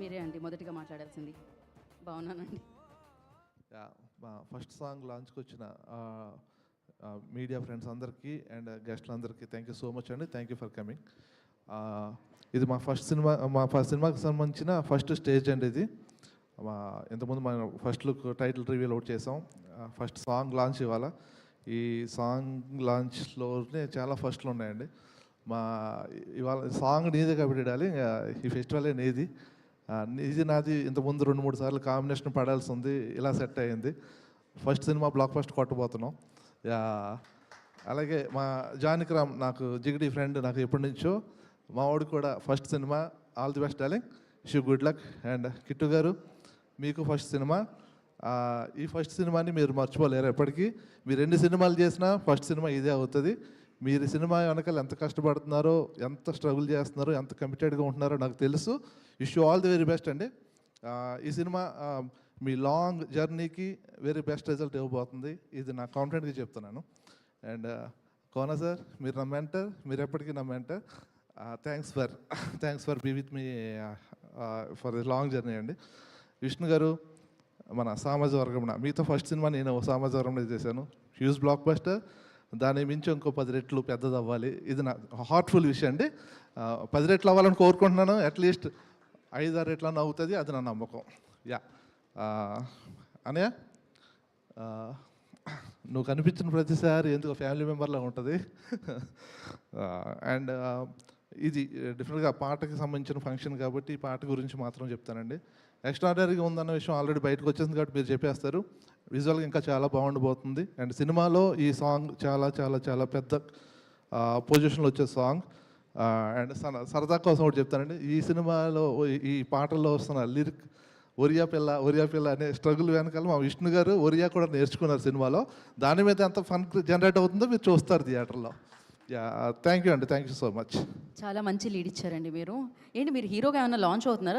మీరే అండి మొదటిగా మాట్లాడాల్సింది. బాగున్నానండి. మా ఫస్ట్ సాంగ్ లాంచ్కి వచ్చిన మీడియా ఫ్రెండ్స్ అందరికీ అండ్ గెస్ట్లందరికీ థ్యాంక్ యూ సో మచ్ అండి. Thank you for coming. ఇది మా ఫస్ట్ సినిమాకి సంబంధించిన ఫస్ట్ స్టేజ్ అండి. ఇది ఇంతకుముందు మనం first look title reveal out చేసాం. ఫస్ట్ సాంగ్ లాంచ్ ఇవాళ. ఈ సాంగ్ లాంచ్లోనే చాలా ఫస్ట్లు ఉన్నాయండి. ఇవాళ సాంగ్ నీదే కాబట్టి డాలి, ఈ ఫెస్టివలే నీది. ఇది నాది ఇంతకుముందు 2-3 సార్లు కాంబినేషన్ పడాల్సి ఉంది, ఇలా సెట్ అయ్యింది. ఫస్ట్ సినిమా బ్లాక్ ఫస్ట్ కొట్టబోతున్నాం. అలాగే మా జానకి రామ్ నాకు జిగిడి ఫ్రెండ్, నాకు ఎప్పటి నుంచో. మా వాడు కూడా first cinema. All the best darling, షూ గుడ్ లక్. అండ్ కిట్టు గారు మీకు ఫస్ట్ సినిమా. ఈ ఫస్ట్ సినిమాని మీరు మర్చిపోలేరు ఎప్పటికీ. మీరు ఎన్ని సినిమాలు చేసినా ఫస్ట్ సినిమా ఇదే అవుతుంది. మీరు సినిమా వెనకాల ఎంత కష్టపడుతున్నారో, ఎంత స్ట్రగుల్ చేస్తున్నారో, ఎంత కమిటెడ్గా ఉంటున్నారో నాకు తెలుసు. Wish you all the very best అండి. ఈ సినిమా మీ లాంగ్ జర్నీకి వెరీ బెస్ట్ రిజల్ట్ ఇవ్వబోతుంది. ఇది నా కాన్ఫిడెంట్గా చెప్తున్నాను. అండ్ కోనా సార్, మీరు నా మెంటర్, మీరు ఎప్పటికీ నా mentor. Thanks for be with me for the long journey అండి. విష్ణు గారు, మన సామాజిక వర్గం, మీతో ఫస్ట్ సినిమా నేను సామాజిక వర్గంలో చేశాను. Huge block buster. దాని మించి ఇంకో 10 రెట్లు పెద్దది అవ్వాలి. ఇది నా హార్ట్ఫుల్ విషయం అండి. 10 రెట్లు అవ్వాలని కోరుకుంటున్నాను. అట్లీస్ట్ 5-6 రెట్లన్నా అవుతుంది, అది నా నమ్మకం. అనయ్య, నువ్వు కనిపించిన ప్రతిసారి ఎందుకు ఫ్యామిలీ మెంబర్లా ఉంటుంది. అండ్ ఇది డిఫరెంట్గా పాటకి సంబంధించిన ఫంక్షన్ కాబట్టి ఈ పాట గురించి మాత్రం చెప్తానండి. ఎక్స్ట్రాడనరీగా ఉందన్న విషయం ఆల్రెడీ బయటకు వచ్చేసింది కాబట్టి మీరు చెప్పేస్తారు. విజువల్గా ఇంకా చాలా బాగుండబోతుంది. అండ్ సినిమాలో ఈ సాంగ్ చాలా చాలా చాలా పెద్ద పొజిషన్లో వచ్చే సాంగ్. అండ్ సరదా కోసం ఒకటి చెప్తానండి. ఈ సినిమాలో ఈ పాటల్లో వస్తున్న లిరిక్ ఒరియా పిల్ల అనే స్ట్రగుల్ వెనకాల మా విష్ణు గారు ఒరియా కూడా నేర్చుకున్నారు సినిమాలో. దాని మీద ఎంత ఫన్ జనరేట్ అవుతుందో మీరు చూస్తారు థియేటర్లో. థ్యాంక్ యూ అండి. Thank you so much. చాలా మంచి లీడ్ ఇచ్చారండి మీరు. ఏంటి మీరు హీరోగా ఏమైనా లాంచ్ అవుతున్నారా?